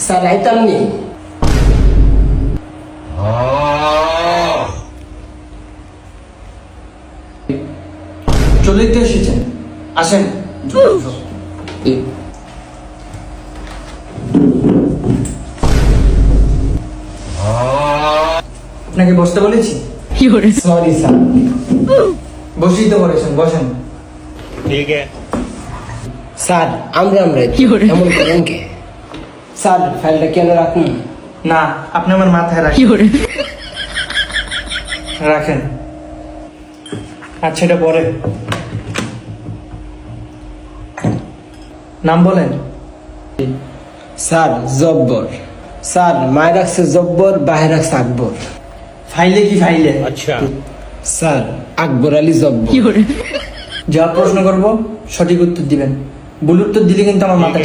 Sir আইতামনি। চলেই তো এসেছেন, আসেন। আপনাকে বসতে বলেছি? Sorry sir. বসেই তো বলেছেন, বসেন। স্যার আমরা এমন করেন কে? স্যার ফাইলটা কেন রাখুন? না, আপনি আমার মাথায় রাখেন। রাখেন। আচ্ছা, এটা পরে নাম বলেন। স্যার জব্বর। স্যার মায় রাখছে জব্বর, বাহে রাখছে আকবর। ফাইলে কি ফাইলে? স্যার আকবর আলী জব্বর। যা প্রশ্ন করব সঠিক উত্তর দিবেন। ভুল উত্তর দিলে কিন্তু আমার মাথা